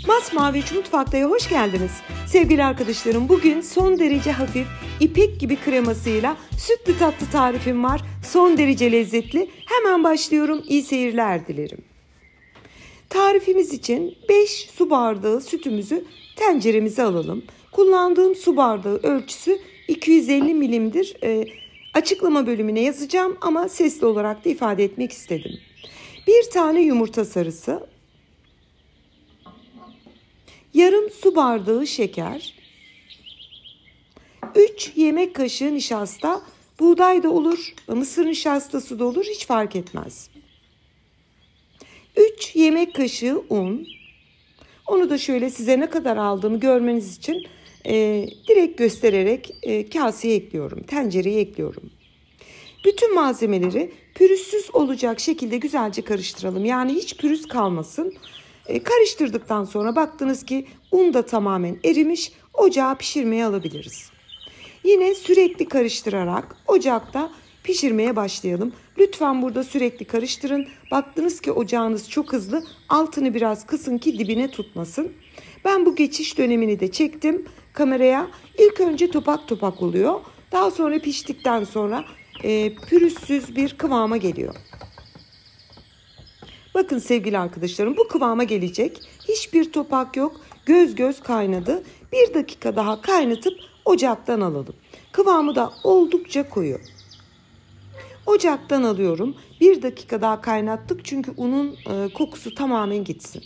Masmavi Mutfakta'ya hoş geldiniz. Sevgili arkadaşlarım, bugün son derece hafif, ipek gibi kremasıyla sütlü tatlı tarifim var. Son derece lezzetli. Hemen başlıyorum. İyi seyirler dilerim. Tarifimiz için 5 su bardağı sütümüzü tenceremize alalım. Kullandığım su bardağı ölçüsü 250 milimdir. Açıklama bölümüne yazacağım ama sesli olarak da ifade etmek istedim. 1 tane yumurta sarısı, yarım su bardağı şeker, 3 yemek kaşığı nişasta, buğday da olur, mısır nişastası da olur, hiç fark etmez. 3 yemek kaşığı un. Onu da şöyle size ne kadar aldığımı görmeniz için direkt göstererek kaseye ekliyorum, tencereye ekliyorum. Bütün malzemeleri pürüzsüz olacak şekilde güzelce karıştıralım. Yani hiç pürüz kalmasın. Karıştırdıktan sonra baktınız ki un da tamamen erimiş, ocağa pişirmeye alabiliriz. Yine sürekli karıştırarak ocakta pişirmeye başlayalım. Lütfen burada sürekli karıştırın. Baktınız ki ocağınız çok hızlı, altını biraz kısın ki dibine tutmasın. Ben bu geçiş dönemini de çektim kameraya. İlk önce topak topak oluyor. Daha sonra piştikten sonra pürüzsüz bir kıvama geliyor. Bakın sevgili arkadaşlarım, bu kıvama gelecek. Hiçbir topak yok. Göz göz kaynadı. 1 dakika daha kaynatıp ocaktan alalım. Kıvamı da oldukça koyu. Ocaktan alıyorum. 1 dakika daha kaynattık çünkü unun kokusu tamamen gitsin.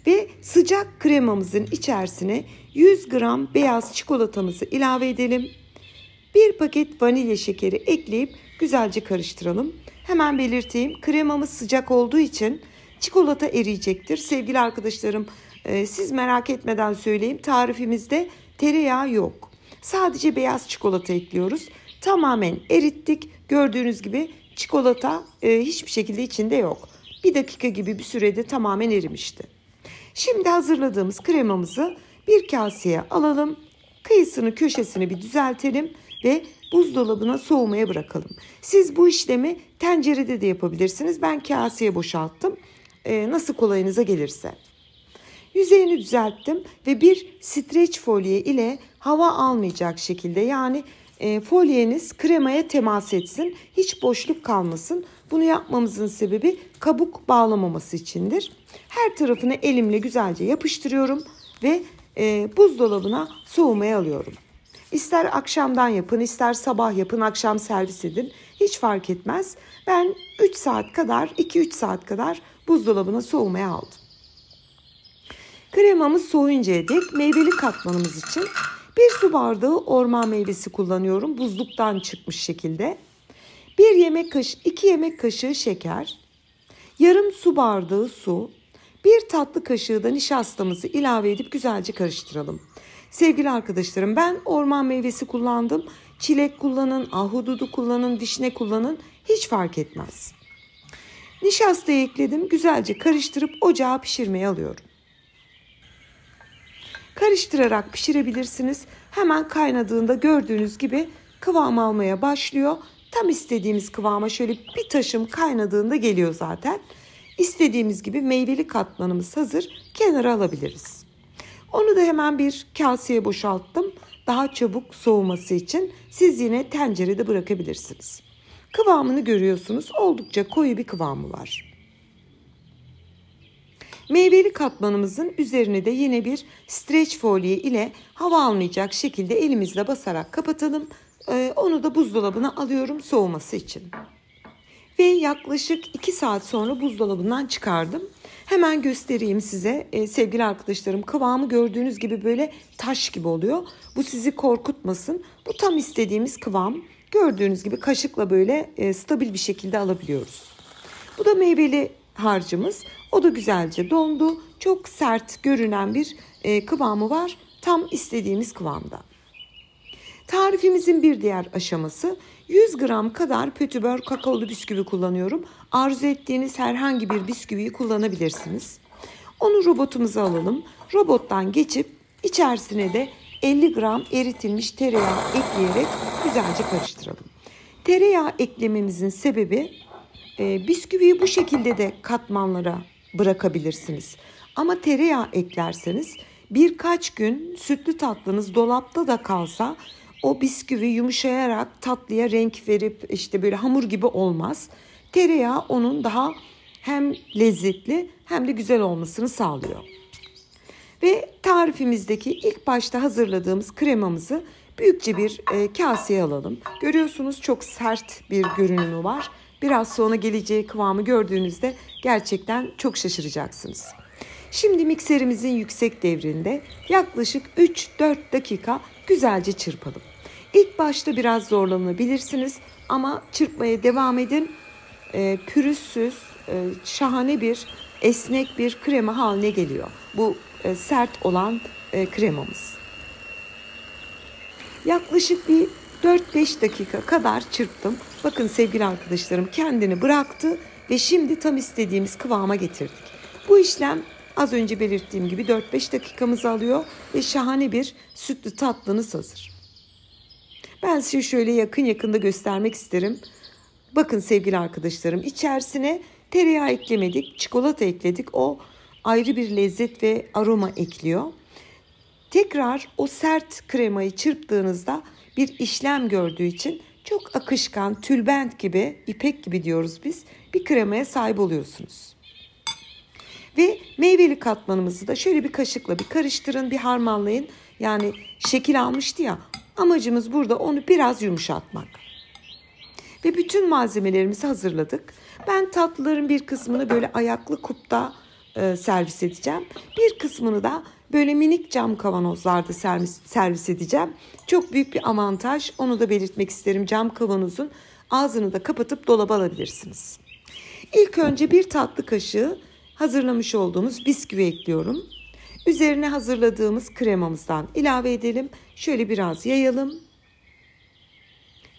Ve sıcak kremamızın içerisine 100 gram beyaz çikolatamızı ilave edelim. 1 paket vanilya şekeri ekleyip güzelce karıştıralım. Hemen belirteyim, kremamız sıcak olduğu için çikolata eriyecektir. Sevgili arkadaşlarım, siz merak etmeden söyleyeyim, tarifimizde tereyağı yok. Sadece beyaz çikolata ekliyoruz. Tamamen erittik. Gördüğünüz gibi çikolata hiçbir şekilde içinde yok. 1 dakika gibi bir sürede tamamen erimişti. Şimdi hazırladığımız kremamızı bir kaseye alalım. Kıyısını, köşesini bir düzeltelim ve buzdolabına soğumaya bırakalım. Siz bu işlemi tencerede de yapabilirsiniz. Ben kaseye boşalttım. Nasıl kolayınıza gelirse. Yüzeyini düzelttim ve bir streç folye ile hava almayacak şekilde, yani folyeniz kremaya temas etsin. Hiç boşluk kalmasın. Bunu yapmamızın sebebi kabuk bağlamaması içindir. Her tarafını elimle güzelce yapıştırıyorum ve buzdolabına soğumaya alıyorum. İster akşamdan yapın, ister sabah yapın, akşam servis edin. Hiç fark etmez. Ben 3 saat kadar, 2-3 saat kadar buzdolabına soğumaya aldım. Kremamız soğuyuncaya dek meyveli katmanımız için 1 su bardağı orman meyvesi kullanıyorum. Buzluktan çıkmış şekilde. 2 yemek kaşığı şeker, yarım su bardağı su, 1 tatlı kaşığı da nişastamızı ilave edip güzelce karıştıralım. Sevgili arkadaşlarım, ben orman meyvesi kullandım. Çilek kullanın, ahududu kullanın, vişne kullanın. Hiç fark etmez. Nişastayı ekledim. Güzelce karıştırıp ocağa pişirmeye alıyorum. Karıştırarak pişirebilirsiniz. Hemen kaynadığında gördüğünüz gibi kıvam almaya başlıyor. Tam istediğimiz kıvama şöyle bir taşım kaynadığında geliyor zaten. İstediğimiz gibi meyveli katmanımız hazır. Kenara alabiliriz. Onu da hemen bir kaseye boşalttım. Daha çabuk soğuması için siz yine tencerede bırakabilirsiniz. Kıvamını görüyorsunuz. Oldukça koyu bir kıvamı var. Meyveli katmanımızın üzerine de yine bir streç folye ile hava almayacak şekilde elimizle basarak kapatalım. Onu da buzdolabına alıyorum soğuması için. Ve yaklaşık 2 saat sonra buzdolabından çıkardım. Hemen göstereyim size sevgili arkadaşlarım. Kıvamı gördüğünüz gibi böyle taş gibi oluyor. Bu sizi korkutmasın. Bu tam istediğimiz kıvam. Gördüğünüz gibi kaşıkla böyle stabil bir şekilde alabiliyoruz. Bu da meyveli harcımız. O da güzelce dondu. Çok sert görünen bir kıvamı var. Tam istediğimiz kıvamda. Tarifimizin bir diğer aşaması, 100 gram kadar pötibör kakaolu bisküvi kullanıyorum. Arzu ettiğiniz herhangi bir bisküviyi kullanabilirsiniz. Onu robotumuza alalım. Robottan geçip içerisine de 50 gram eritilmiş tereyağı ekleyerek güzelce karıştıralım. Tereyağı eklememizin sebebi bisküviyi bu şekilde de katmanlara bırakabilirsiniz. Ama tereyağı eklerseniz birkaç gün sütlü tatlınız dolapta da kalsa o bisküvi yumuşayarak tatlıya renk verip işte böyle hamur gibi olmaz. Tereyağı onun daha hem lezzetli hem de güzel olmasını sağlıyor. Ve tarifimizdeki ilk başta hazırladığımız kremamızı büyükçe bir kaseye alalım. Görüyorsunuz çok sert bir görünümü var. Biraz sonra geleceği kıvamı gördüğünüzde gerçekten çok şaşıracaksınız. Şimdi mikserimizin yüksek devrinde yaklaşık 3-4 dakika güzelce çırpalım. İlk başta biraz zorlanabilirsiniz ama çırpmaya devam edin. Pürüzsüz, şahane bir, esnek bir krema haline geliyor. Bu sert olan kremamız. Yaklaşık bir 4-5 dakika kadar çırptım. Bakın sevgili arkadaşlarım, kendini bıraktı ve şimdi tam istediğimiz kıvama getirdik. Bu işlem az önce belirttiğim gibi 4-5 dakikamızı alıyor ve şahane bir sütlü tatlınız hazır. Ben size şöyle yakında göstermek isterim. Bakın sevgili arkadaşlarım, içerisine tereyağı eklemedik, çikolata ekledik. O ayrı bir lezzet ve aroma ekliyor. Tekrar o sert kremayı çırptığınızda bir işlem gördüğü için çok akışkan, tülbent gibi, ipek gibi diyoruz biz, bir kremaya sahip oluyorsunuz. Ve meyveli katmanımızı da şöyle bir kaşıkla bir karıştırın, bir harmanlayın. Yani şekil almıştı ya, amacımız burada onu biraz yumuşatmak. Ve bütün malzemelerimizi hazırladık. Ben tatlıların bir kısmını böyle ayaklı kupta servis edeceğim. Bir kısmını da böyle minik cam kavanozlarda servis edeceğim. Çok büyük bir avantaj, onu da belirtmek isterim. Cam kavanozun ağzını da kapatıp dolaba alabilirsiniz. İlk önce bir tatlı kaşığı hazırlamış olduğumuz bisküvi ekliyorum. Üzerine hazırladığımız kremamızdan ilave edelim. Şöyle biraz yayalım.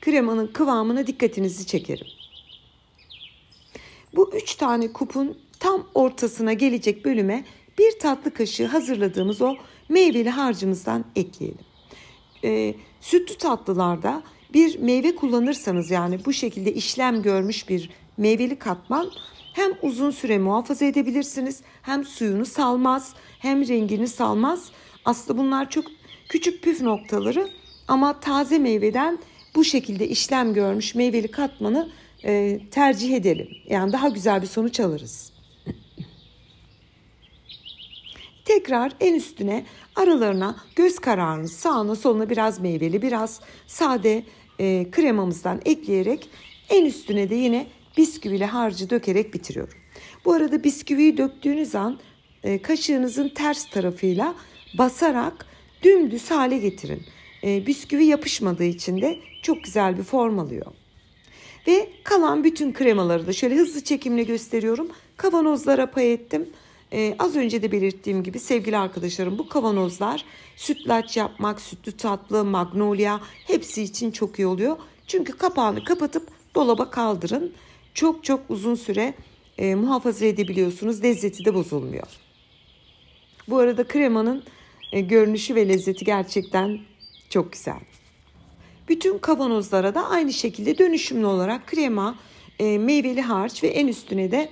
Kremanın kıvamına dikkatinizi çekerim. Bu 3 tane kupun tam ortasına gelecek bölüme bir tatlı kaşığı hazırladığımız o meyveli harcımızdan ekleyelim. Sütlü tatlılarda bir meyve kullanırsanız, yani bu şekilde işlem görmüş bir meyveli katman, hem uzun süre muhafaza edebilirsiniz, hem suyunu salmaz, hem rengini salmaz. Aslında bunlar çok küçük püf noktaları ama taze meyveden bu şekilde işlem görmüş meyveli katmanı tercih edelim. Yani daha güzel bir sonuç alırız. Tekrar en üstüne, aralarına göz kararınız, sağına soluna biraz meyveli, biraz sade kremamızdan ekleyerek en üstüne de yine bisküvili harcı dökerek bitiriyorum. Bu arada bisküviyi döktüğünüz an kaşığınızın ters tarafıyla basarak dümdüz hale getirin. Bisküvi yapışmadığı için de çok güzel bir form alıyor. Ve kalan bütün kremaları da şöyle hızlı çekimle gösteriyorum. Kavanozlara pay ettim. Az önce de belirttiğim gibi sevgili arkadaşlarım, bu kavanozlar sütlaç yapmak, sütlü tatlı, magnolia hepsi için çok iyi oluyor. Çünkü kapağını kapatıp dolaba kaldırın. Çok çok uzun süre muhafaza edebiliyorsunuz. Lezzeti de bozulmuyor. Bu arada kremanın görünüşü ve lezzeti gerçekten çok güzel. Bütün kavanozlara da aynı şekilde dönüşümlü olarak krema, meyveli harç ve en üstüne de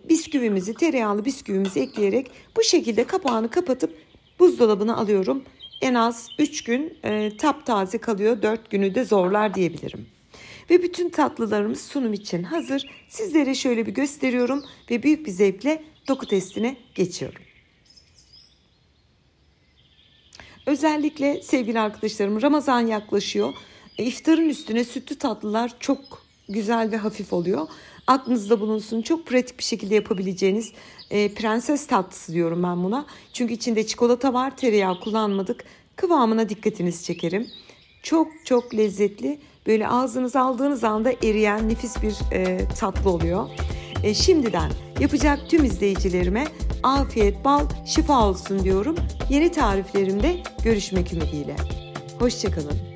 bisküvimizi, tereyağlı bisküvimizi ekleyerek bu şekilde kapağını kapatıp buzdolabına alıyorum. En az 3 gün taptaze kalıyor, 4 günü de zorlar diyebilirim. Ve bütün tatlılarımız sunum için hazır. Sizlere şöyle bir gösteriyorum ve büyük bir zevkle doku testine geçiyorum. Özellikle sevgili arkadaşlarım, Ramazan yaklaşıyor. İftarın üstüne sütlü tatlılar çok güzel ve hafif oluyor. Aklınızda bulunsun, çok pratik bir şekilde yapabileceğiniz prenses tatlısı diyorum ben buna. Çünkü içinde çikolata var, tereyağı kullanmadık. Kıvamına dikkatinizi çekerim. Çok çok lezzetli, böyle ağzınıza aldığınız anda eriyen nefis bir tatlı oluyor. Şimdiden yapacak tüm izleyicilerime afiyet, bal, şifa olsun diyorum. Yeni tariflerimde görüşmek ümidiyle. Hoşça kalın.